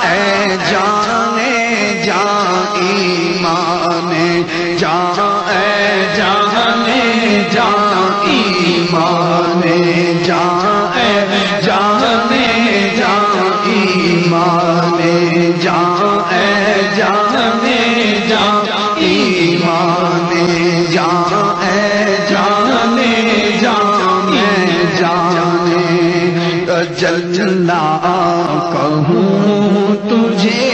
اے جانے جا ایمان جا اے جانے جا ایمان جا اے جانے جا ایمان جا اے جانے جا ایمان جا اے جانے جا میں جانے جلا کہوں تجھے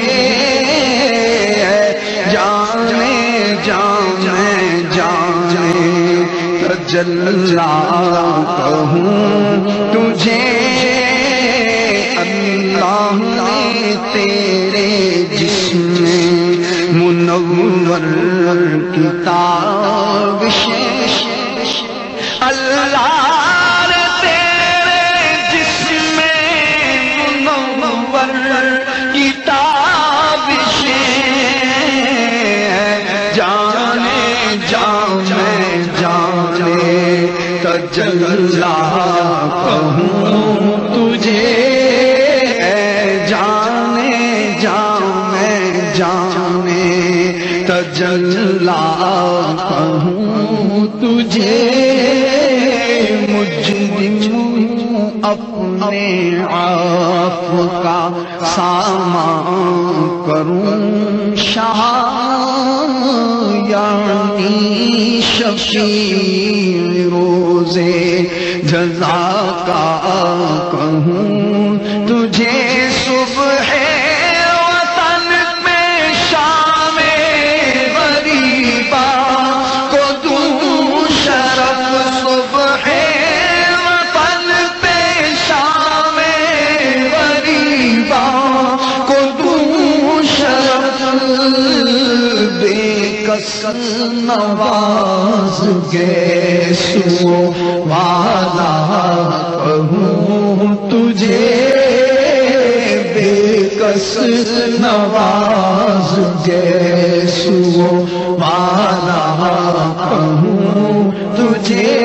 جانے جا میں جانے جلا کہوں تجھے اللہ نے تیرے جسم منور کتاب اللہ نے تیرے جسم منور کتاب جانے جا میں جانے تجلا کہوں تجھے جانے جا میں جانے تجلا کہوں تجھے مجرم اپنے آپ کا سامان کروں شاہ یعنی شفیع روزے جزا کا کہوں تجھے صبح وطن میں شام غریبا کو دوں شرف صبح وطن پہ شام غریبا کو دوں شرف بے کس نواز گے سو والا کہوں تجھے بے کس نواز گے سو والا کہوں تجھے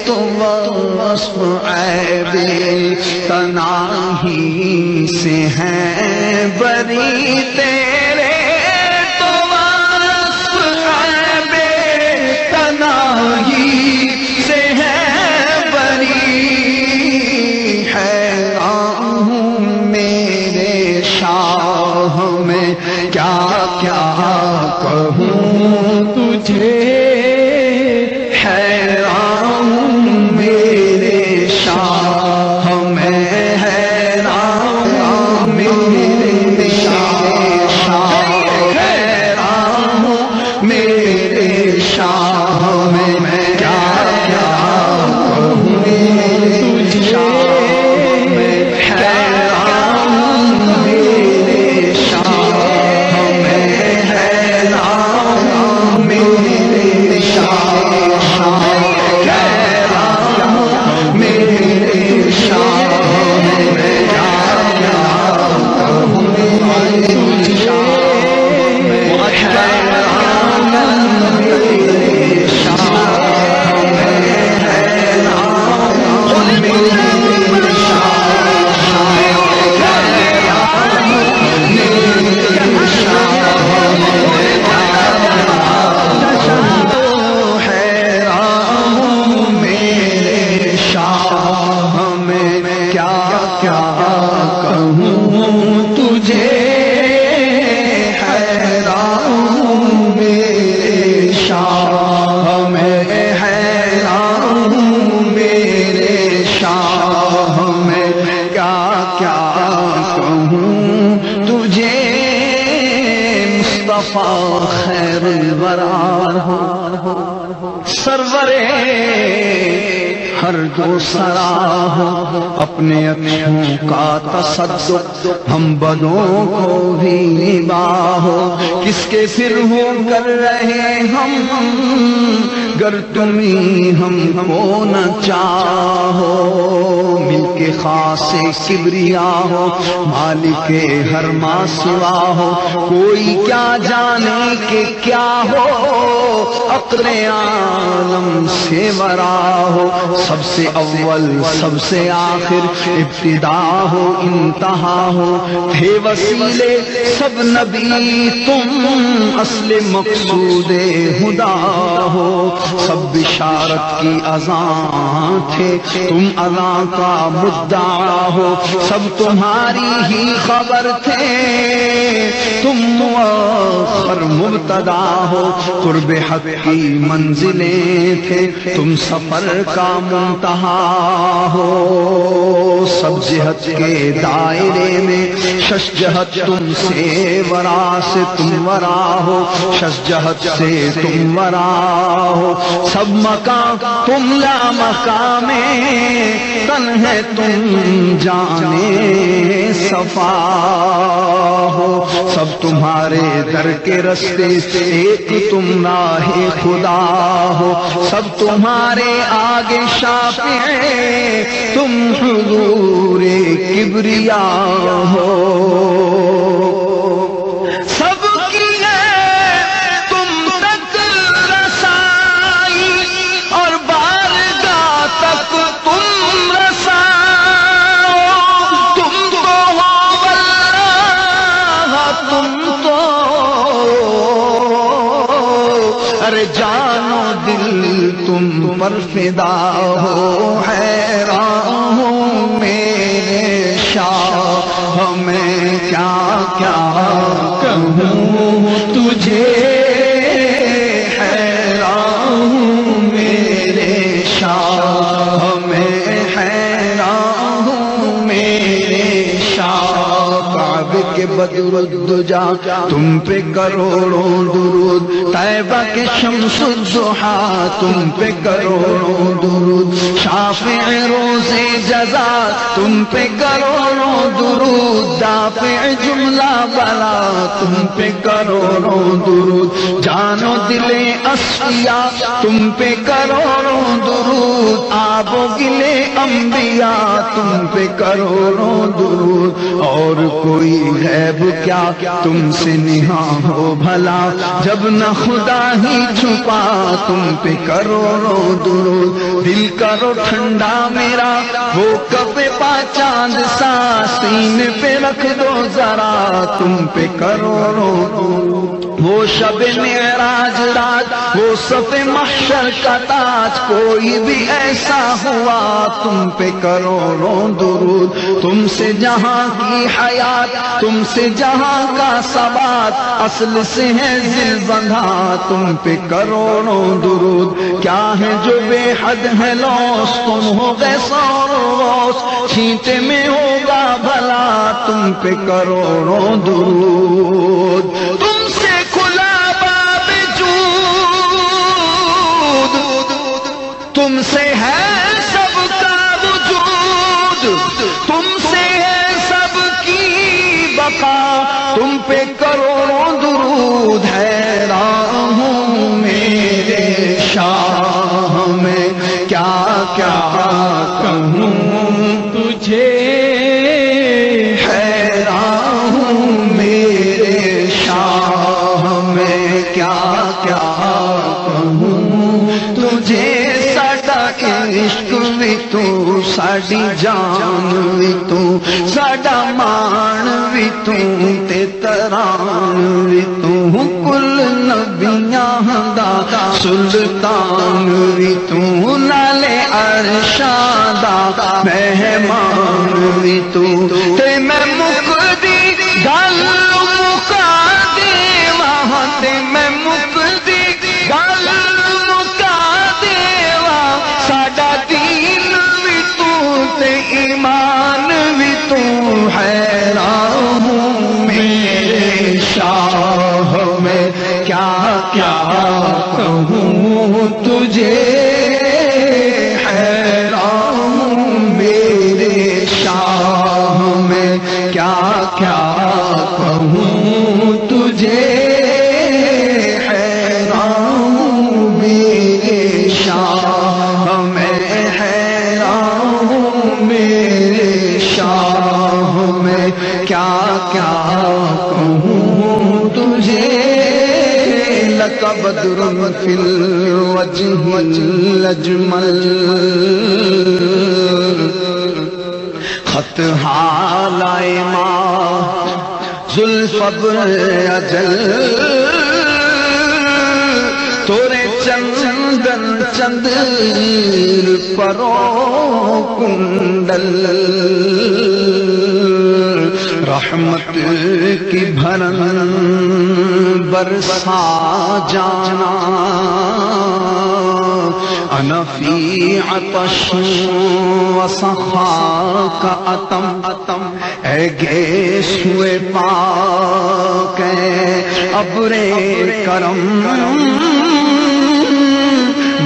تو وصف عیب تناہی سے ہیں بری تیرے تو وصف عیب تناہی سے ہیں بری حیران ہوں میرے شاہ میں کیا کیا کہوں تجھے حیران ہوں میرے شاہ میں حیران ہوں میرے شاہ حیران ہوں میرے شاہ میں کیا کیا کہوں تجھے حیران ہوں میرے شاہ میں حیران ہوں میرے شاہ خیر الورا ہو سرورے ہر دو سرا ہو اپنے اکھوں کا تصدق ہم بدوں کو بھی نباہ ہو کس کے پھر ہو کر رہے ہم گر تمہیں ہم کو نہ چاہو مل کے خاص کبریا ہو مالک ہر ما سوا ہو کوئی کیا جانے کہ کیا ہو عقل عالم سے ورا ہو سب سے اول سب سے آخر، ابتدا ہو انتہا ہو، تھے وسیلے سب نبی تم، اصل مقصود خدا ہو، سب بشارت کی اذان تھے تم اذان کا مدعا ہو، سب تمہاری ہی خبر تھے تم مؤخر مبتدا ہو، قرب حق کی منزلیں تھے تم سفر کا منتہا ہو، سب جہت کے دائرے میں شش جہت تم سے ورا سے تم ورا ہو، شش جہت سے تم ورا ہو، سب مقام تم لا مقام تن ہے تم جانے صفا ہو، سب تمہارے در کے رستے سے ایک تم راہ خدا ہو، سب تمہارے آگے شافع تم حضور کبریا ہو، سب کی ہے تم تک رسائی اور بارگاہ تک تم رساؤ، تم تو ہو واللہ تم تو، ارے جان و دل تم پر فدا ہو، حیران ہوں میرے شاہ میں کیا کیا کہوں تجھے، حیران ہوں میرے شاہ میں، حیران ہوں میرے شاہ، کعبے کے بدر الدجا تم پہ کروڑوں درود، طیبہ کے شمس الضحیٰ تم پہ کروڑوں درود، شافع روز جزا تم پہ کروڑوں درود، دافع جملہ بلا تم پہ کروڑوں درود، جان و دل اصفیاء تم پہ کروڑوں درود، آب و گلے انبیاء تم پہ کروڑوں درود، اور کوئی غیب کیا تم سے نہاں ہو بھلا، جب نہ خدا ہی چھپا تم پہ کروڑوں درود، دل کرو ٹھنڈا میرا وہ کب پا چاند سا، سینے پہ رکھ دو ذرا تم پہ کروڑوں درود، وہ شب معراج رات وہ صف محشر کا تاج، کوئی بھی ایسا ہوا تم پہ کروڑوں درود، تم سے جہاں کی حیات تم سے جہاں کا ثبات، اصل سے ہے ذل بندھا تم پہ کروڑوں درود، کیا ہے جو بے حد ہے لوس تم ہو گئے سور روس، چھینٹے میں ہوگا بھلا تم پہ کروڑوں درود، تم سے کھلا باب جود، تم سے ہے سب کا وجود، تم سے ہے سب کی بقا، تم پہ کروڑوں درود، حیران ہوں میرے شاہ میں کیا کیا کہوں تجھے، حیران ہوں میرے شاہ میں کیا کیا کہوں تجھے، ساڈا عشق بھی تو ساڈی جان بھی تو، ساڈا مان بھی تو تے تران بھی تو، کل نبیاں دا سلطان بھی تو، نالے عرشاں دا مہمان بھی تو، تے میں مکدی گل مکا دیواں، تے میں مکدی گل مکا دیواں، ساڈا دین بھی تو تے ایمان بھی تو، حیران ہوں میرے شاہ میں کیا کیا کہوں تجھے، حیران ہوں میرے شاہ میں کیا کیا کہوں تجھے، حیران ہوں میرے شاہ میں، حیران ہوں میرے شاہ میں کیا کیا کہوں تجھے، لک بدر فی الوجہ الاجمل چمت حالائے ماں ذوالفضل اجل تورے چندن چند پرو کنڈل رحمت کی بھرن برسا جانا انا فی عطش و سخاک اتم اے گیس ہوئے پاک ابر کرم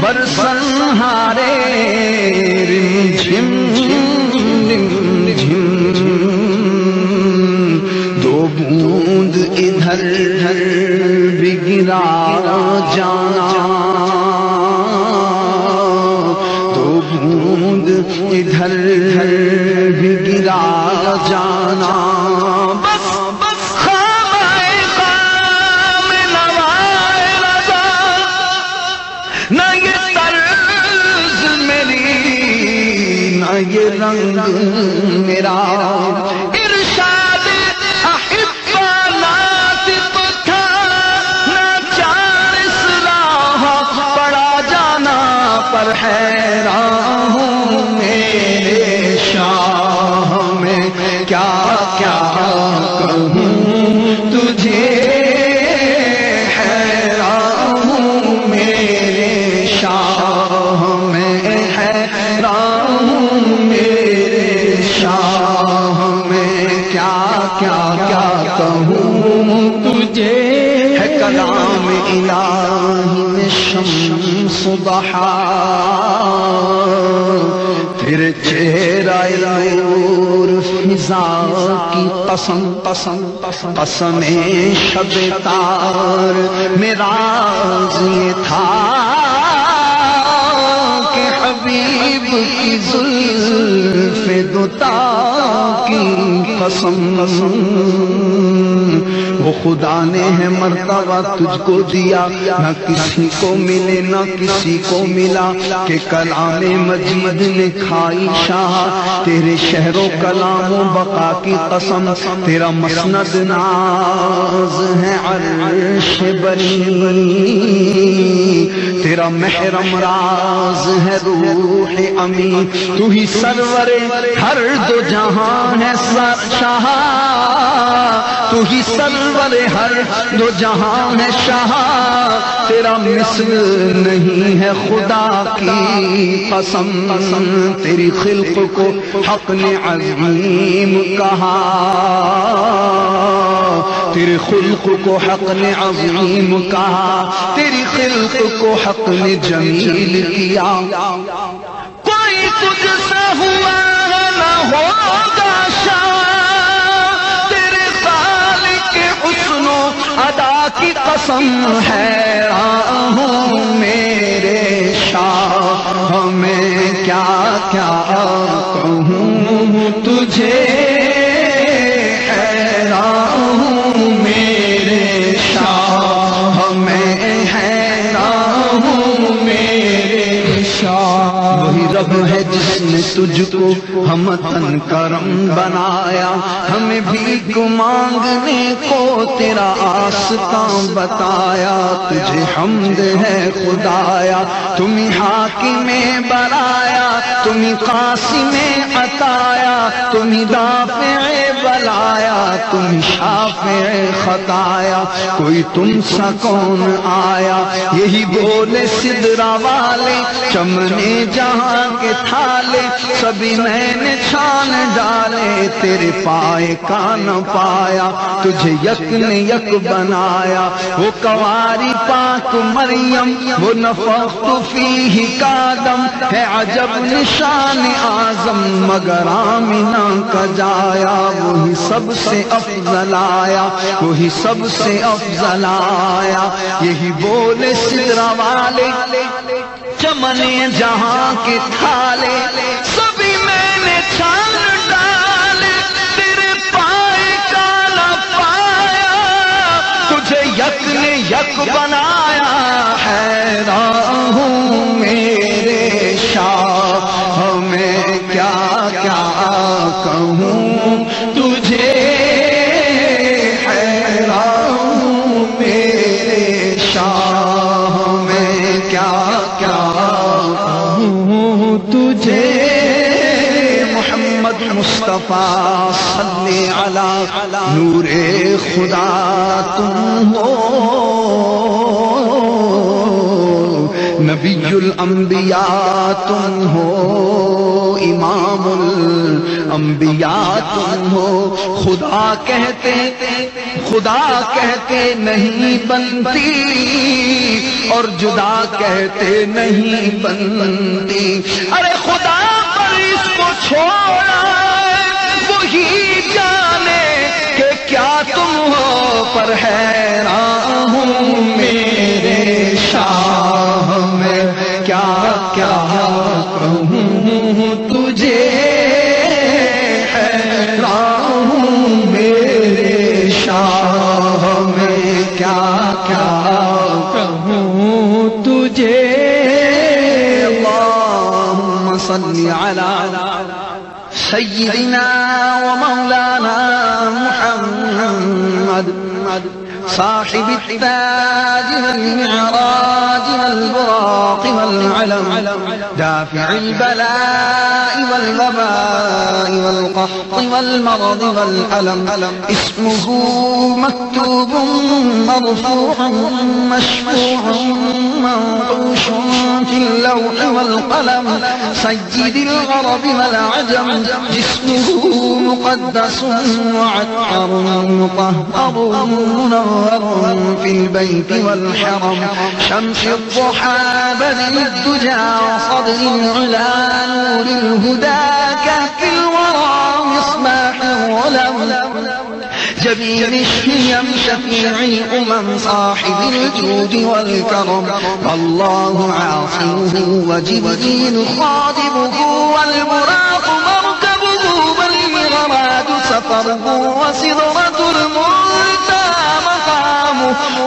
برسن ہارے رم جھم رم جھم دو بوند ادھر بھی گرا جانا دو بوند ادھر بھی گرا جانا بس یہ رنگ میرا ارشاد احبا ناطق تھا ناچار اصلاح پڑا جانا پر حیران ہوں میرے شاہ میں کیا کیا کہوں تجھے حیران ہوں میرے شاہ میں حیران کیا کہوں تجھے ہے کلام الہی میں شمس ضحا پھر چہرہ نور فضا کی قسم شب تار میں راز یہ تھا کہ حبیب کی زلف دوتا کی قسم وہ خدا نے ہے مرتبہ تجھ کو دیا نہ کسی کو ملے نہ کسی کو ملا کہ کلام مجید نے کھائی شاہ تیرے شہر و کلام و بقا کی قسم تیرا مسند ناز ہے عرش بری تیرا محرم راز ہے روح امین تو ہی سرور ہر دو جہاں ہے شاہ تو ہی سرور ہر دو جہاں ہے شاہ تیرا مثل نہیں ہے خدا کی قسم تیری خلق کو حق نے عظیم کہا تیرے خلق کو حق نے عظیم کہا تیری خلق کو حق نے جمیل کیا کوئی تجھ سے ہوا نہ ہوگا شاہ تیرے خالق حسن و ادا کی قسم حیران ہوں میرے شاہ میں کیا کیا کہوں تجھے حیران ہوں میرے شاہ میں حیران ہوں میرے شاہ وہی رب ہے جس نے تجھ کو ہمتن کرم بنایا ہمیں بھیک مانگنے کو تیرا آستاں بتایا تجھے حمد ہے خدایا تمہیں حاکم بنایا تمہیں قاسم عطایا تمہیں دافع بلایا تمہیں شافع خطایا کوئی تم سا کون آیا یہی بولے سدرا والے چمنے جہاں کے تھالے سبھی میں نے چھان ڈالے تیرے پائے کا نہ پایا تجھے یک نے یک بنایا وہ کواری پاک مریم وہ نفخت فیہ کا دم ہے عجب نشان اعظم مگر آمنہ کا جایا وہی سب سے افضل آیا وہی سب سے افضل آیا یہی بولے سدرا والے چمنے جہاں کے تھالے سبھی میں نے چھان ڈالے تیرے پائے کا نہ پایا تجھے یک نے یک بنایا حیران ہوں میرے شاہ میں کیا کیا کہوں مصطفیٰ صلی علی نور خدا تم ہو، نبی الانبیاء تم ہو، امام الانبیاء تم ہو۔ خدا کہتے نہیں بنتی اور جدا کہتے نہیں بنتی، ارے خدا پر اس کو چھوڑا وہی جانے کہ کیا تم ہو، پر حیران ہوں میرے شاہ میں کیا کیا کہوں تجھے، حیران ہوں میرے شاہ میں کیا کیا کہوں تجھے۔ اللہم صلی علی سیدنا و مولانا محمد صاحب التاج والمعراج والبراق والعلم، دافع البلاء والوباء والقحط والمرض والألم، اسمه مكتوب مرفوع مشفوع منقوش في اللوح والقلم، سيد العرب والعجم، جسمه مقدس وعطر مطهر منور في البيت والحرم، شمس الضحى بدر الدجى وصدر العلا نور الهدى، كهف الورى مصباح الظلم، جبين الشيم شفيع الأمم، صاحب الجود والكرم، الله عاصمه وجبريل خاطبه والبراق مركبه، والمغراد سفره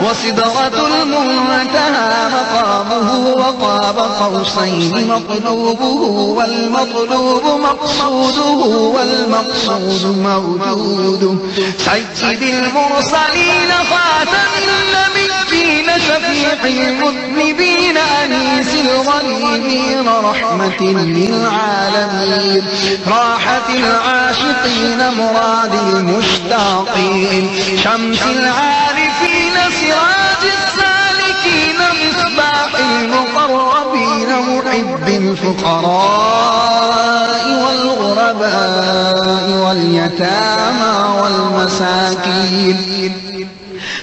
وسدرة المنتهى مقامه، وقاب قوسين مطلوبه، والمطلوب مقصوده، والمقصود موجوده، سيد المرسلين خاتم النبيين، شفيع المذنبين، أنيس الغريبين، رحمة للعالمين، راحة العاشقين، مراد المشتاقين، شمس العارفين، سراج السالكين، مصباح المقربين، محب الفقراء والغرباء واليتامى والمساكين،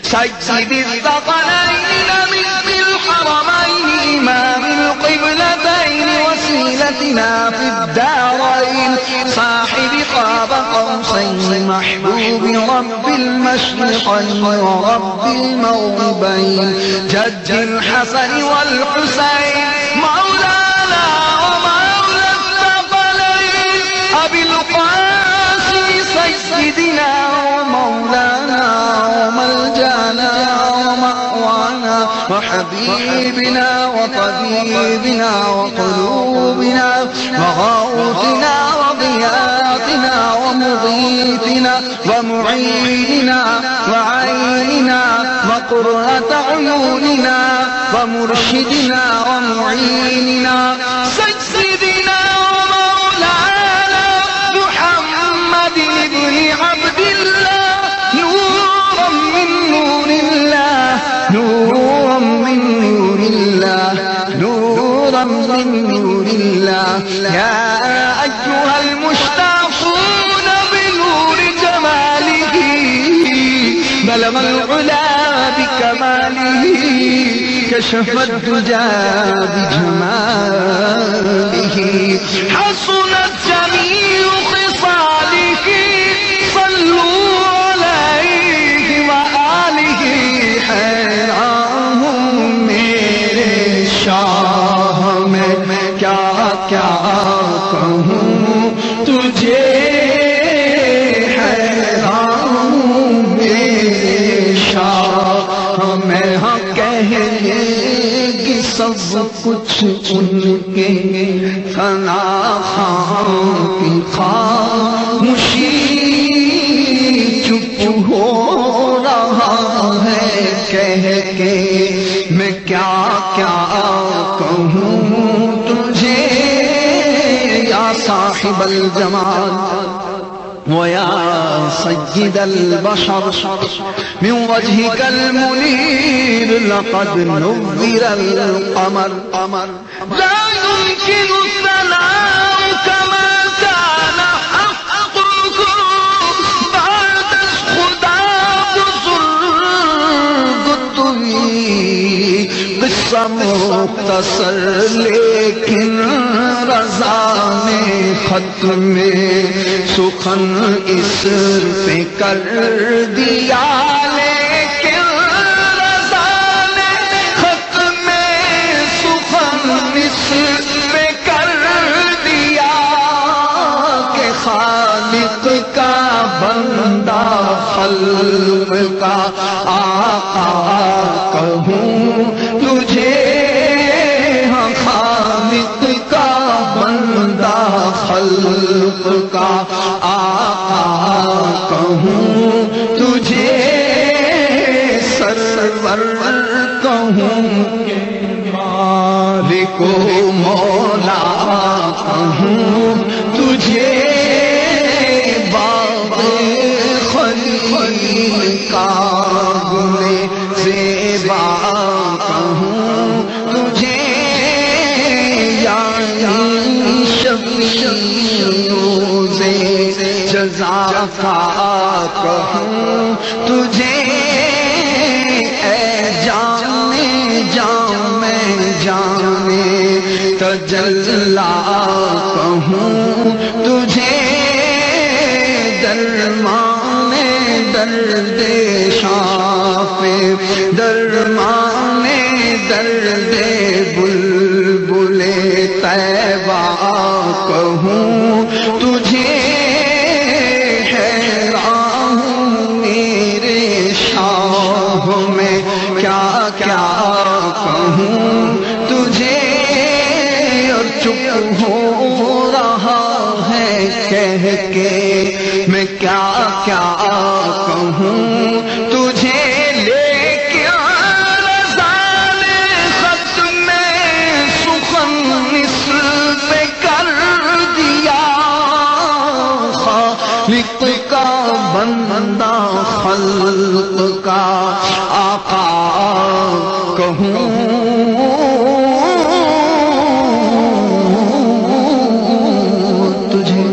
سيد الثقلين، من الحرمين، إمام القبلتين، وسيلتنا في الدارين، صاحب قاب قوسين، محبوب رب المشرقين ورب المغربين، جد الحسن والحسين، مولانا ومولى الثقلين، أبي القاسم سيدنا ومولانا وملجانا ومأوانا وحبيبنا وطبيبنا وقلوبنا وغوثنا وضياءنا ومضيفنا ومعيننا وعيننا وقرة عيوننا ومرشدنا ومعيننا، سيدنا ومولانا محمد بن عبد الله، نورا من نور الله، نورا من نور الله، نورا من نور الله، يا أيها المشتاقون بنور جماله، بلغ العلا بكماله، كشف الدجى بجماله، حسنت جميع خصاله، صلوا عليه وآله، حیران ہوں میرے شاہ میں کیا کیا کہوں تجھے، حیران ہوں میرے شاہ میں، ہاں کہنے کی سب کچھ ان کے فنا خواہاں کی خاموشی، چپ ہو رہا ہے کہہ کے میں کیا کیا کہوں تجھے، یا صاحب الجمال ويا سيد البشر من وجهك المنير لقد نور القمر لا يمكن الثناء كما كان حقك بعد خدا بزرگ تمہیں قصہ مختصر لیکن رضا نے خط میں سخن اس پہ کر دیا لیکن رضا نے خط میں سخن اس پہ کر دیا کہ خالق کا بندہ خلق کا آقا کہوں تجھے خالق کا بندہ خلق کا آقا کہوں تجھے سرور کہوں مالک و مولا کہوں تجھے باب خلیل کا گل زیبا کہوں تجھے روزے جزا کا کہوں تجھے اے جانے جانے تجلا کہوں تجھے درمان درد شاف درمان درد بلبل طیبہ کہوں تجھے حیران ہوں میرے شاہ میں کیا کیا کہوں تجھے اور چپ ہو رہا ہے کہہ کے میں کیا کیا کہوں تجھے خالق کا بندہ خلق کا آقا کہوں تجھے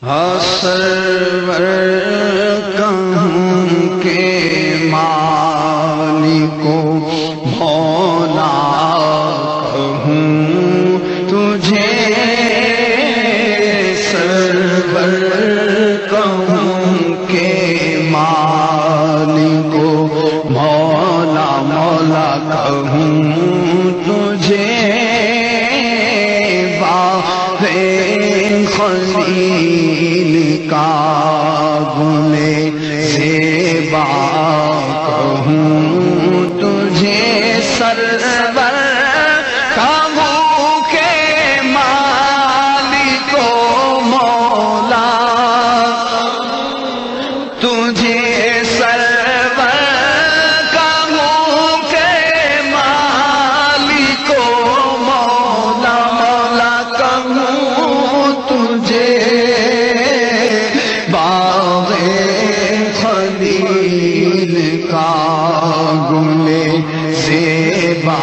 سرور کہوں کے مالک و مولا کہوں تجھے سرور کہوں کے مالک و مولا کہوں تجھے خلیل کا گل زیبا کہوں تجھے سرور کہوں کے مالک و مولا تجھے سرور کہوں کے مالک و مولا کہوں تجھے باغ خلیل کا گل زیبا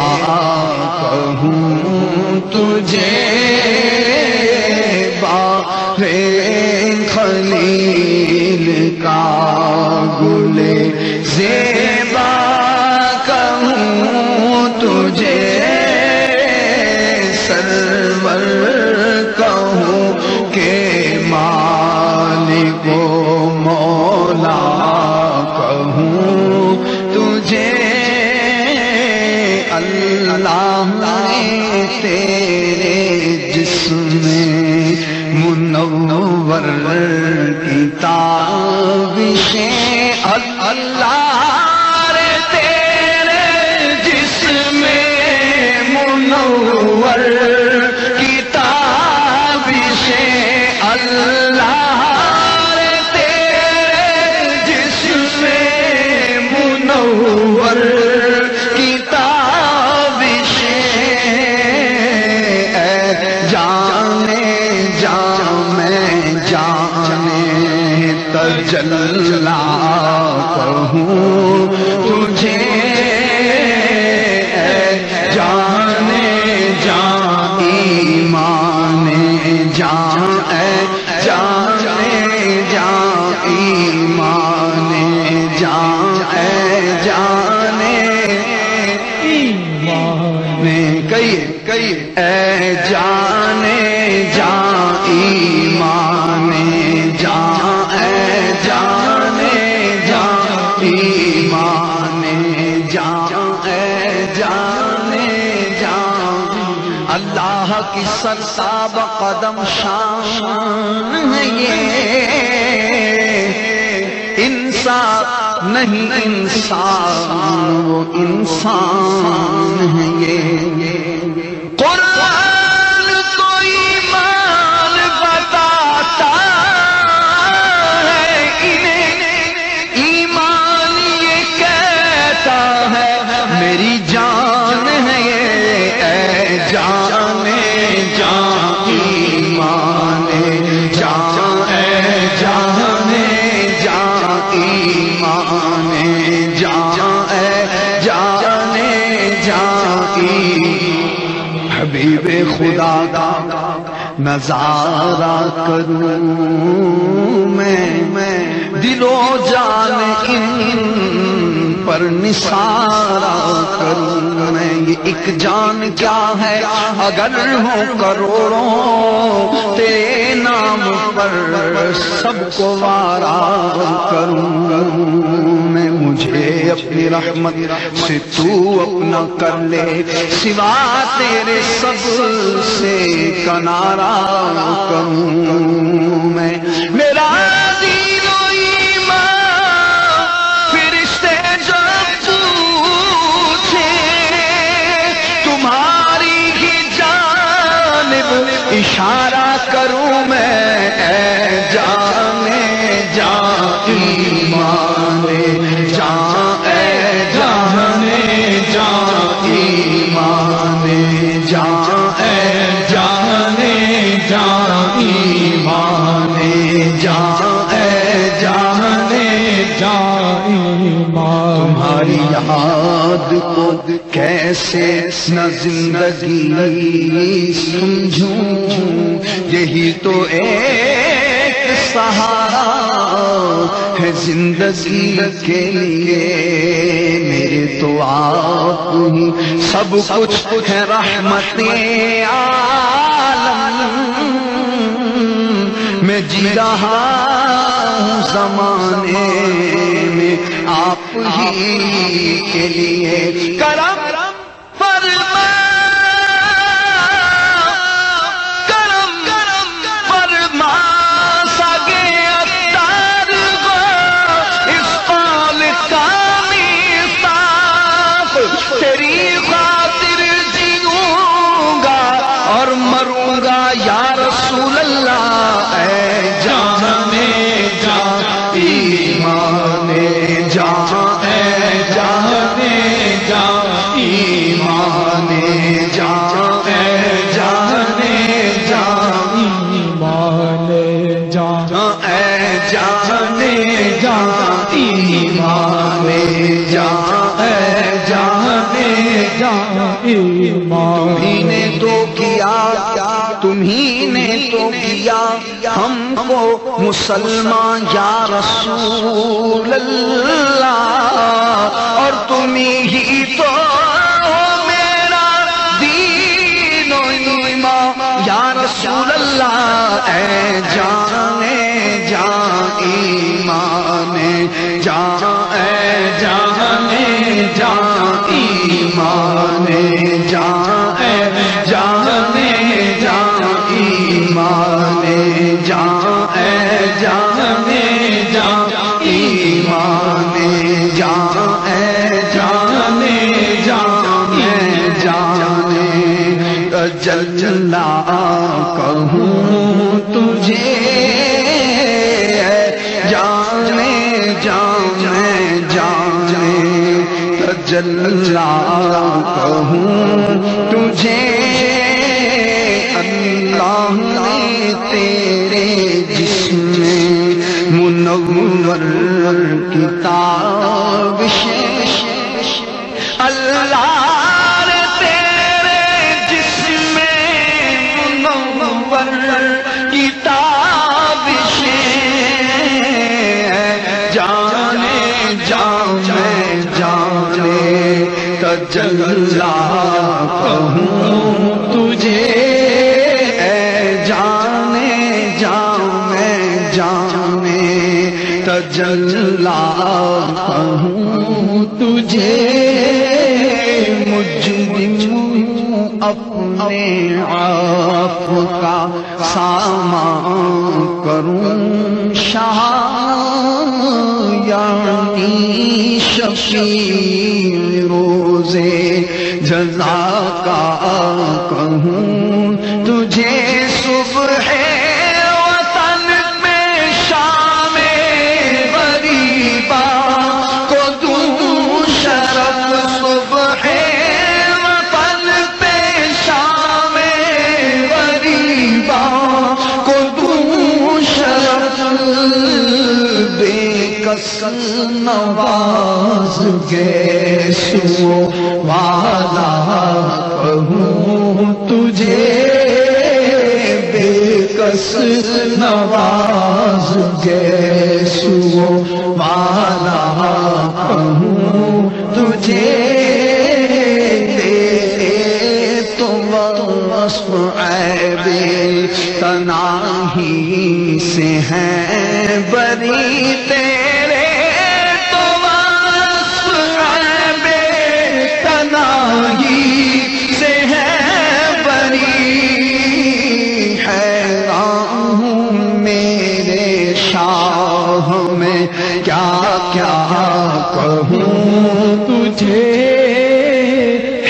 کہوں تجھے باغ اللہ نے تیرے جسم منور کی تابشیں اللہ نے تیرے جسم منور کی تابشیں اللہ نے تیرے جسم منور کی تابشیں تجلا کہوں تجھے جانے جان ایمان جان جانے جان ایمان جان جانے ایمان کہیے اے جانے جان ایمان جان جانے جان ایمان جانے جان اللہ کی سرتاب قدم شان ہے یہ انسان نہیں انسان وہ انسان ہے یہ قرآن کو ایمان بتاتا میری جان ہے یہ اے جانے جان ایمان جان اے جانے جان ایمان جان اے جانے جان حبیب خدا کا نظارہ کروں میں دل و جان ان پر نثارہ کروں میں یہ ایک جان کیا ہے اگر ہو کروڑوں تیرے نام پر سب کو وارا کروں میں مجھے اپنی رحمت سے تو اپنا کر لے سوا تیرے سب سے کنارہ کروں میں میرا دین و ایمان فرشتے جب پوچھے تمہاری ہی جانب اشارہ کروں میں اے جانے جان ایمان جان اے جانے جان ایمان جان اے جانے جان ایمان جان اے جانے جان ایمان تمہاری یاد کو کیسے نہ زندگی سمجھوں یہی تو ایک سہارا ہے زندگی کے لیے میرے تو آپ ہی سب کچھ ہے رحمت عالم میں جی رہا ہوں زمانے میں آپ ہی کے لیے کرم فرما سگے اتار گو اس قول کا میثاق تیری خاطر جیوں گا اور مروں گا یا رسول اللہ اے جانے جان ایمان جان اے جانے جان ایمان جان اے جانے جان ایمان جان اے جانے جان ایمان جان اے جانے جان ایمان تمہیں نے تو کیا تمہیں نے تو کیا ہم کو مسلمان یا رسول اللہ اور تمہیں ہی تو میرا دین و ایمان یا رسول اللہ اے جانے جان ایمان جان اے جانے جان ایمان تجلا کہوں تجھے جانے جانے جانے تجلا کہوں تجھے اللہ نے تیرے جسم منور کتاب اللہ نے تیرے جسم منور کتاب جانے جانے جانے تجلا کہوں تجھے تجلا کہوں تجھے مجرم اپنے آپ کا سامان کروں شاہ یعنی شفیع روزے جزا کا کہوں تجھے صبح نواز گیسو والا کہوں تجھے بے کس نواز گیسو والا کہوں تجھے تیرے تم وصف عیب تناہی سے ہیں بری تیرے سے ہے بری حیران ہوں میرے شاہ میں کیا کیا کہوں تجھے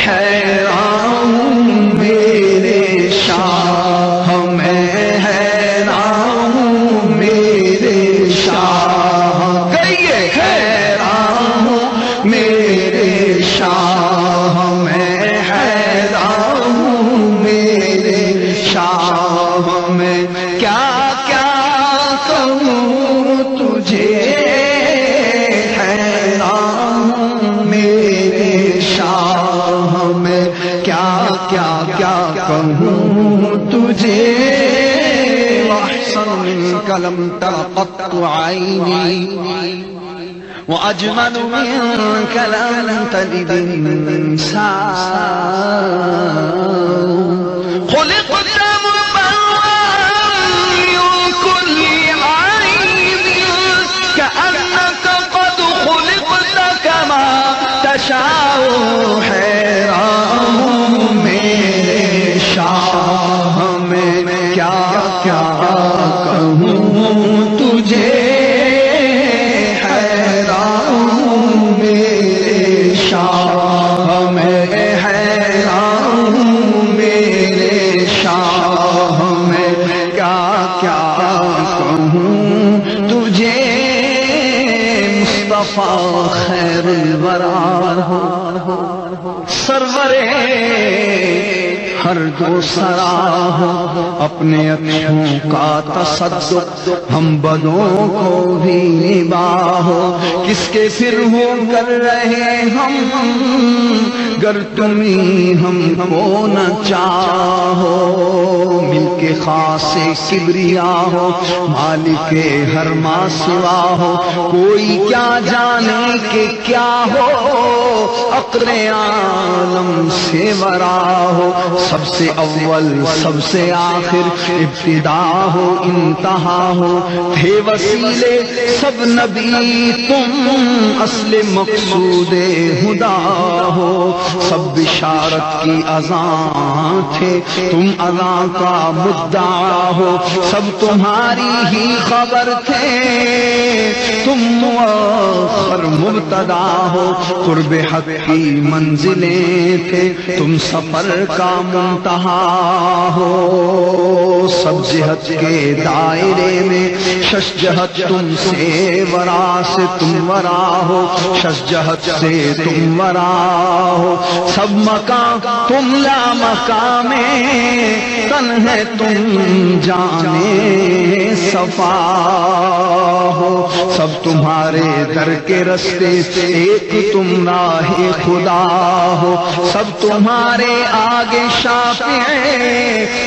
حیران ہوں میرے شاہ میں حیران ہوں میرے شاہ کہیے حیران ہوں میرے شاہ میں کیا کیا کہوں تجھے حیران میرے شاہ میں کیا کیا کیا کہوں تجھے وأحسن منك لم تر قط عيني وأجمل منك لم تلد النساء خلقت شاہ حیران ہوں میرے شاہ میں کیا کیا کہوں تجھے حیران ہوں میرے شاہ میں حیران ہوں میرے شاہ میں کیا کیا کہوں تجھے مصطفیٰ خیر الورا سرور ہر دو سرا ہو اپنے اکشوں کا تصدق ہم بدوں کو بھی نباہ ہو کس کے پھر ہو کر رہے ہم گر تمہیں ہم کو نہ چاہو مل کے خاص کبریا ہو مالک ہر ما سوا ہو کوئی کیا جانے کہ کیا ہو عقل عالم سے ورا ہو سب سے اول سب سے آخر ابتدا ہو انتہا ہو تھے وسیلے سب نبی تم اصل مقصود خدا ہو سب بشارت کی اذان تھے تم اذان کا مدعا ہو سب تمہاری ہی خبر تھے تم مؤخر مبتدا ہو قرب حق کی منزلیں تھے تم سفر کا منتہا ہو، سب جہت کے دائرے میں شش جہت تم سے ورا سے تم ورا ہو، شش جہت سے تم ورا ہو، سب مکان تم لا مکان میں، تن ہے تم جانے صفا ہو، سب تمہارے در کے رستے ایک تم راہ خدا ہو، سب تمہارے آگے شافع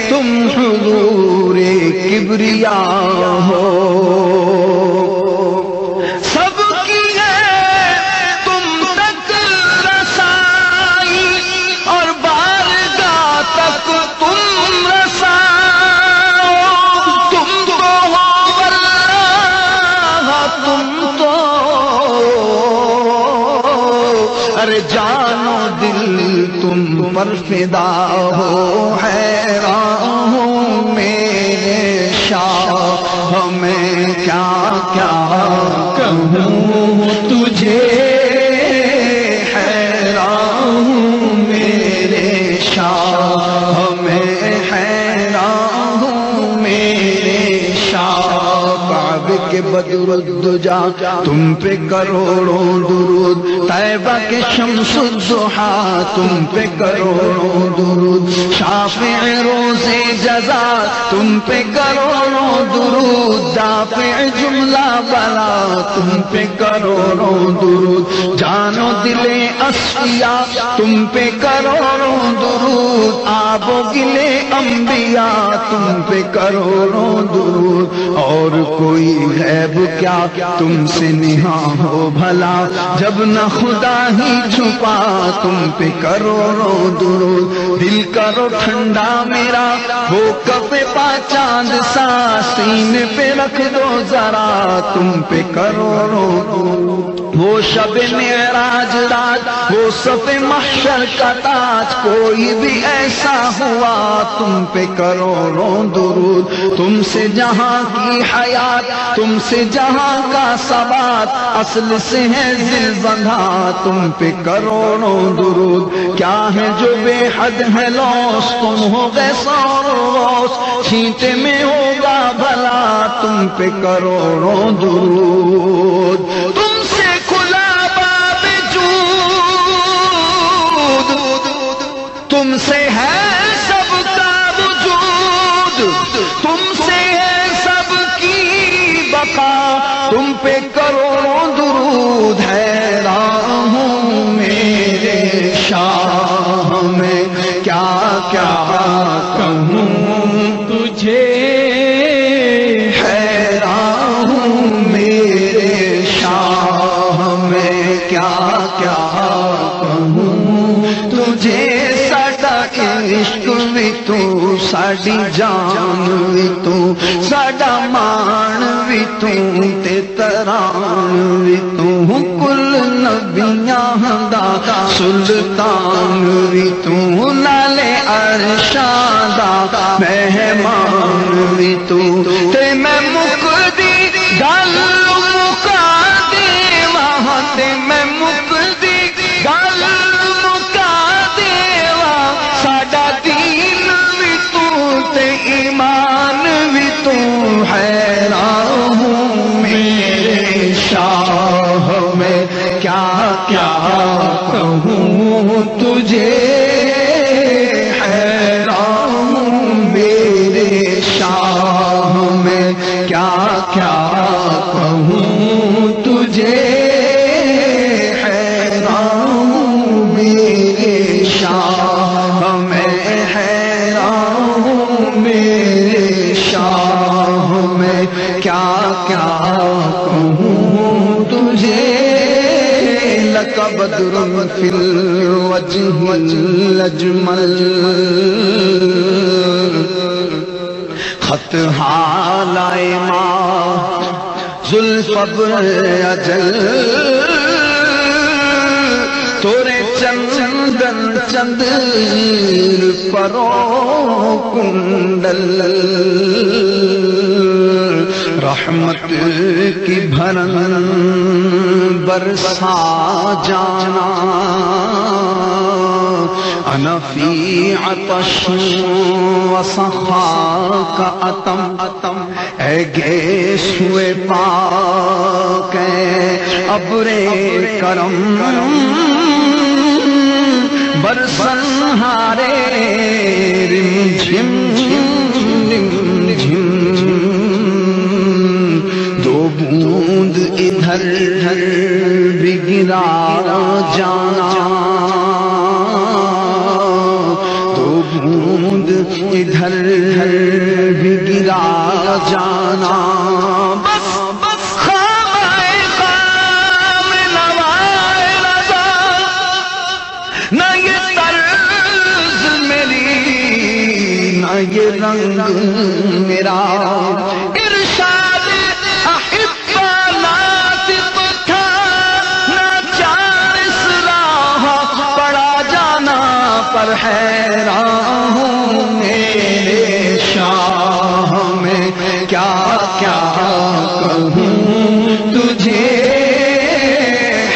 تم حضور کبریا ہو، سب کی ہے تم تک رسائی اور بارگاہ تک تم رساؤ، تم تو ہو اللہ، تم تو ارے جان و دل تم پر فدا ہو، حیران ہوں میرے شاہ میں کیا کیا کہوں تجھے، حیران ہوں میرے شاہ میں، حیران ہوں میرے شاہ، کعبے کے بدر الدجا تم پہ کروڑوں درود، طیبہ کے شمس الضحیٰ تم پہ کروڑوں درود، شافع روز جزا تم پہ کروڑوں درود، دافع جملہ بلا تم پہ کروڑوں درود، جان و دل اصفیاء تم پہ کروڑوں درود، آب و گلے انبیاء تم پہ کروڑوں درود، اور کوئی غیب کیا تم سے نہاں ہو بھلا، جب نہ خدا ہی چھپا تم پہ کروڑوں درود، دل کرو ٹھنڈا میرا وہ کفے پا چاند سا، سینے پہ رکھ دو ذرا تم پہ کروڑوں درود، وہ شب معراج رات وہ صف محشر کا تاج، کوئی بھی ایسا ہوا تم پہ کروڑوں درود، تم سے جہاں کی حیات تم سے جہاں کا ثبات، اصل سے ہے دل بندھا تم پہ کروڑوں درود، کیا ہے جو بے حد ہے لوس، تم ہو گئے سور روس، چھینٹے میں ہوگا بھلا تم پہ کروڑوں درود، تم سے کھلا باب جود، تم سے ہے سب کا وجود، تم سے ہے سب کی بقا، تم پہ کروڑوں درود، حیران ہوں میرے شاہ میں کیا کیا کہوں تجھے، حیران ہوں میرے شاہ میں کیا کیا کہوں تجھے، ساڈا عشق بھی تو ساڈی جان بھی تو ساڈا مان بھی تو تے تران بھی تو، کل نبیاں دا سلطان بھی تو، نالے عرشاں دا مہمان بھی تو، تے میں مکدی گل مکا دیواں، تے میں مکدی گل مکا دیواں، ساڈا دین بھی تو تے ایمان بھی تو، حیران ہوں میرے شاہ میں کیا کیا کہوں تجھے، حیران ہوں میرے شاہ میں کیا کیا کہوں تجھے، حیران ہوں میرے شاہ میں، حیران ہوں میرے شاہ میں کیا کیا کہوں تجھے، لک بدر فی الوجہ الاجمل، خط حالائے ماں ذوالفضل اجل، تورے چندن چند پرو کنڈل، رحمت کی بھرن برسا جانا، أنا في عطش وسخاك أتم اے گیسوئے پاک ابر کرم برسن ہارے رم جھم رم جھم دو بوند ادھر بھی گرا جانا دو بوند ادھر بھی گرا جانا بس خامائے خام نوائے رضا نہ یہ طرز میری نہ یہ رنگ میرا ارشاد احبا ناطق تھا نہ چار اصلاح پڑا جانا پر حیران ہوں میرے شاہ میں کیا کیا کہوں تجھے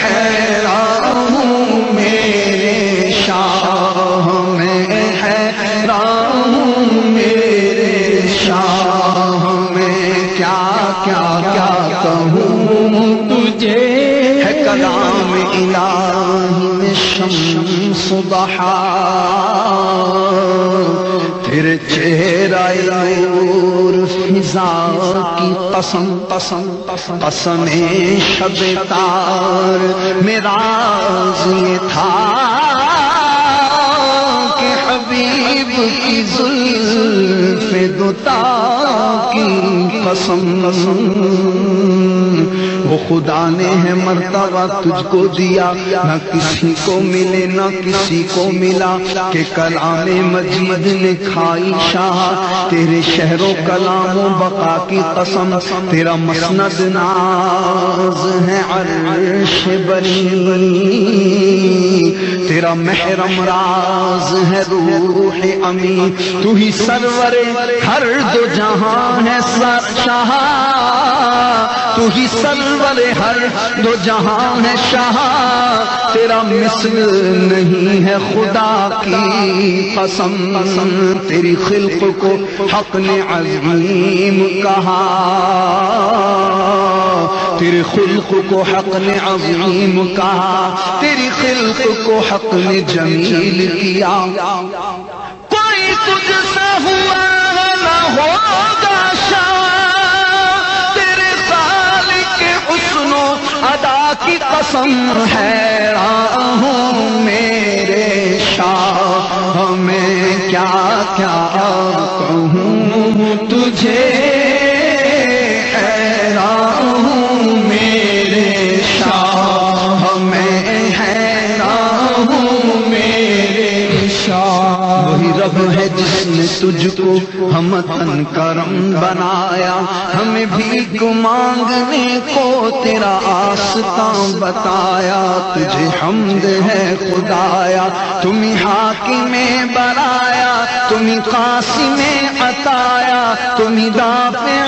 حیران ہوں میرے شاہ میں حیران ہوں میرے شاہ میں کیا کیا کیا کہوں تجھے ہے کلام الہی میں شمس ضحا تیرے چہرہ نور فضا کی قسم قسم شب تار میرا راز یہ تھا کہ حبیب کی زلف دوتا کی قسم وہ خدا نے ہے مرتبہ تجھ کو دیا نہ کسی کو ملے نہ کسی کو ملا کہ کلام مجید نے کھائی شاہ تیرے شہر و کلام و بقا کی قسم تیرا مسند ناز ہے عرش بری تیرا محرم راز ہے روح امی تو ہی سرور ہر دو جہاں ہے شاہ تو ہی سرور ہر دو جہاں ہے شاہ تیرا مثل نہیں ہے خدا کی قسم تیری خلق کو حق نے عظیم کہا تیری خلق کو حق نے عظیم کہا تیری خلق کو حق نے جمیل کیا کوئی تجھ سا ہوا نہ ہوگا ادا کی قسم حیران ہوں میرے شاہ میں کیا کیا کہوں تجھے حیران ہوں میرے شاہ میں حیران ہوں میرے شاہ وہی رب ہے جس نے تجھ کو ہمتن کرم بنایا ہمیں بھیک مانگنے کو تیرا آستاں بتایا تجھے حمد ہے خدایا تمہیں حاکم بنایا تمہیں قاسم عطایا تمہیں دافع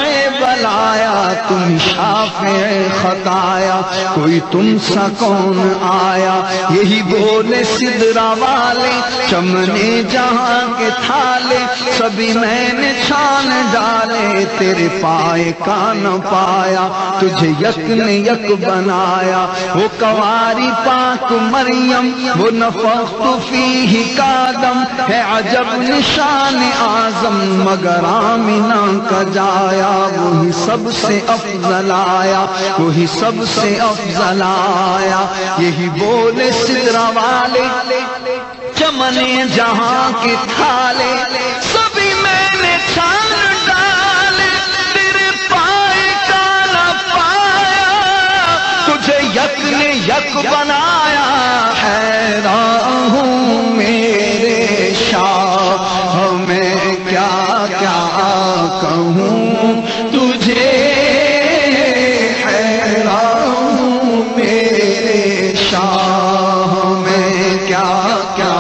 بلایا تمہیں شافع خطایا کوئی تم سا کون آیا یہی بولے سدرا والے چمنے جہاں کے تھالے سبھی میں نے چھان ڈالے تیرے پائے کا نہ پایا تجھے یک نے یک بنایا وہ کواری پاک مریم وہ نفخت فیہ کا دم ہے عجب نشان اعظم مگر آمنہ کا جایا وہی سب سے افضل آیا وہی سب سے افضل آیا یہی بولے سدرا والے چمنے جہاں کے تھالے سبھی میں نے چھان ڈالے تیرے پائے کا نہ پایا تجھے یک نے یک بنایا حیران ہوں میرے شاہ میں کیا کیا کہوں تجھے حیران ہوں میرے شاہ میں کیا کیا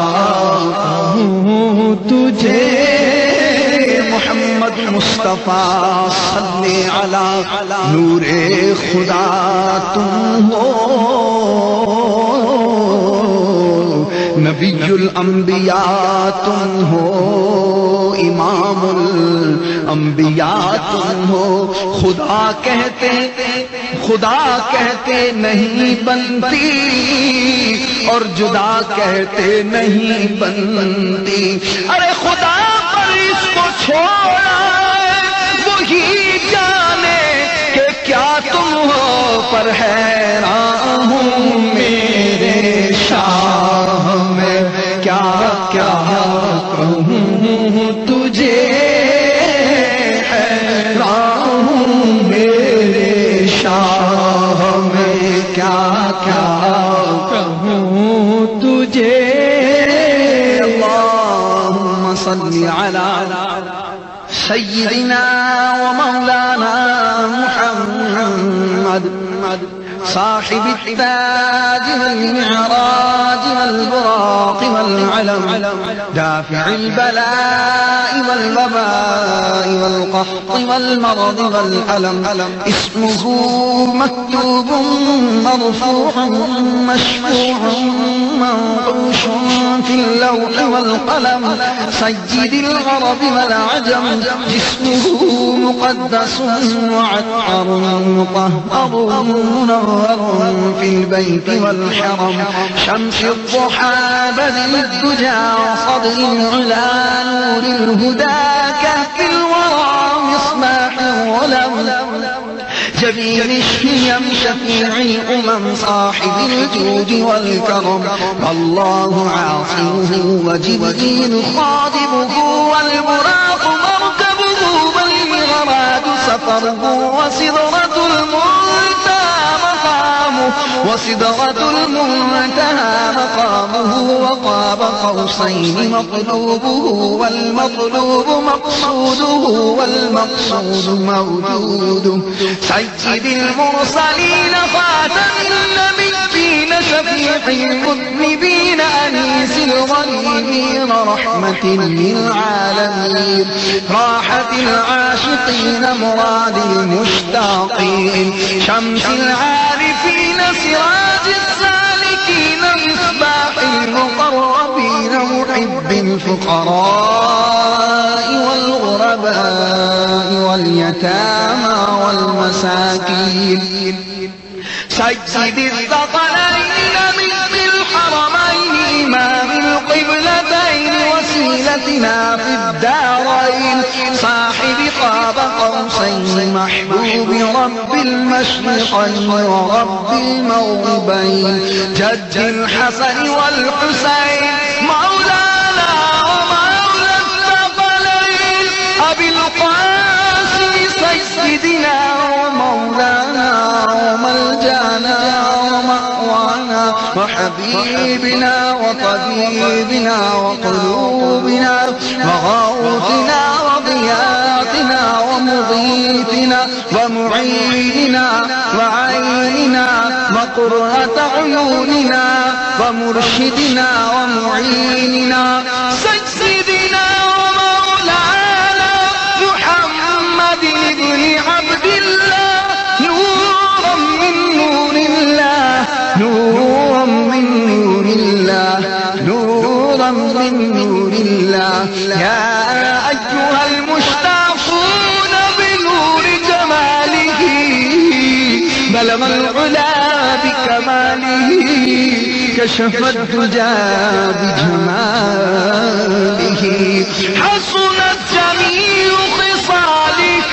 تجھے محمد مصطفیٰ صلی علی نور خدا تم ہو نبی الانبیاء تم ہو، امام الانبیاء تم ہو، خدا کہتے نہیں بنتی اور جدا کہتے نہیں بنتی. ارے خدا پر اس کو چھوڑا وہی جانے کہ کیا تم ہو، پر حیران ہوں میرے شاہ میں کیا کیا کہوں تجھے، حیران ہوں میرے شاہ میں کیا کیا کہوں تجھے. اللہم صل علی سیدنا ومولانا محمد صاحب التاج والمعراج والبراق والعلم دافع البلاء والوباء والقحط والمرض والألم. اسمه مكتوب مرفوع مشفوع منقوش في اللوح والقلم سيد العرب والعجم. جسمه مقدس وعطر مطهر منور في البيت والحرم. شمس الضحى بدر الدجى وصدر العلا نور الهدى كهف الورى مصباح الظلم. جبين الشيم شفيع الأمم صاحب الجود والكرم. الله عاصمه وجبريل خادمه والبراق مركبه والمغراد سفره وسدرة المنتهى مقامه وقاب قوسين مطلوبه والمطلوب مقصوده والمقصود موجود. سيد المرسلين خاتم النبيين شفيع المذنبين أنيس الغريبين رحمة للعالمين راحة العاشقين مراد المشتاقين. شمس العارفين سراج السالكين مصباح المقربين محب الفقراء والغرباء واليتامى والمساكين. سيد الثقلين من الحرمين إمام القبلتين وسيلتنا في الدارين صاحب قاب قوسين محبوب رب المشرقين ورب المغربين. جد الحسن والحسين مولانا ومولى الثقلين أبي القاسم سيدنا ومولانا وملجانا ومأوانا وحبيبنا وطبيبنا وقلوبنا وغوثنا وضياءنا ومضيفنا ومعيننا وعيننا وقرة عيوننا ومرشدنا ومعيننا سيدنا ومولانا محمد بن عبد الله نورا من نور الله نورا من نور الله نورا من نور الله. يا أيها المشتاقون بنور جماله بلغ العلا بكماله كشف الدجى بجماله حسنت جميع خصاله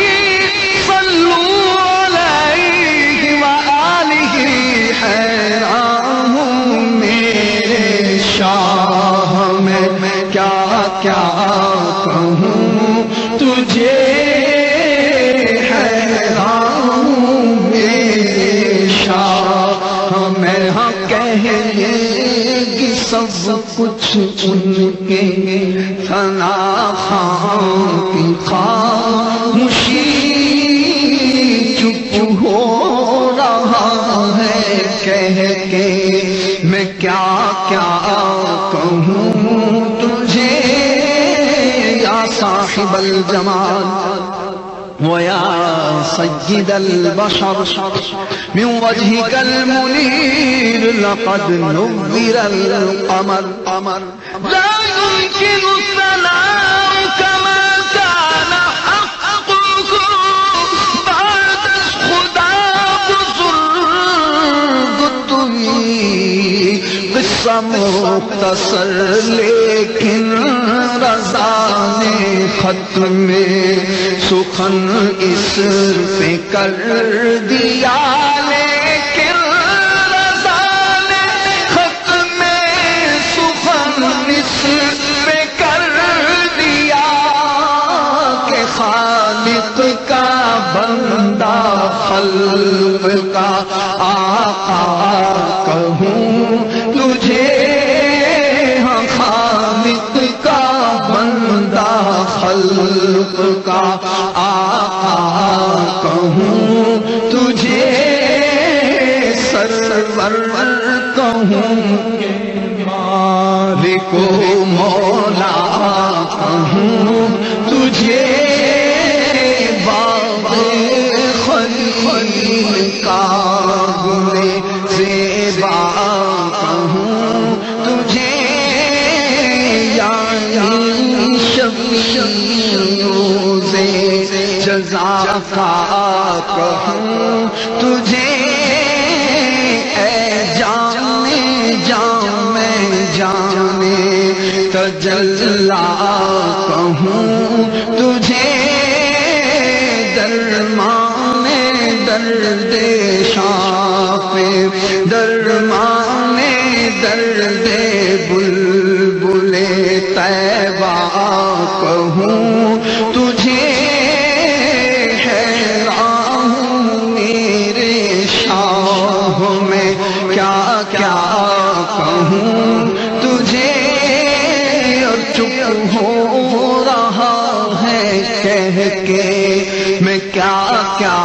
صلوا عليه وآله. حیران ہوں میرے شاہ میں کیا کیا کہوں تجھے، حیران ہوں میرے شاہ میں. ہاں کہیں گی سب کچھ ان کے ثنا خان کی خاموشی چپ ہو رہا ہے کہہ کے میں کیا کیا کہوں تجھے. یا صاحب الجمال ويا سيد البشر من وجهك المنير لقد نور القمر لا يمكن الثناء كما كان حقه بعد خدا بزرگ تمہیں قصہ مختصر لیکن رضا نے ختم سخن اس پہ کر دیا لیکن رضا نے ختم سخن اس پہ کر دیا کہ خالق کا بندہ خلق کا آقا کہوں تجھے خالق کا بندہ خلق کا آقا کہوں تجھے سرور کہوں مالک و مولا کہوں تجھے باب خلیل کا گلے زیبا کہوں تجھے یعنی شفیع روز جزا کا کہوں تجھے اے جانے جانے تجلا کہوں تجھے درمان درد شاپ درمان درد بلبل طیبہ کہوں تجھے حیران ہوں میرے شاہ میں کیا کیا کہوں تجھے اور چپ ہو رہا ہے کہہ کے میں کیا کیا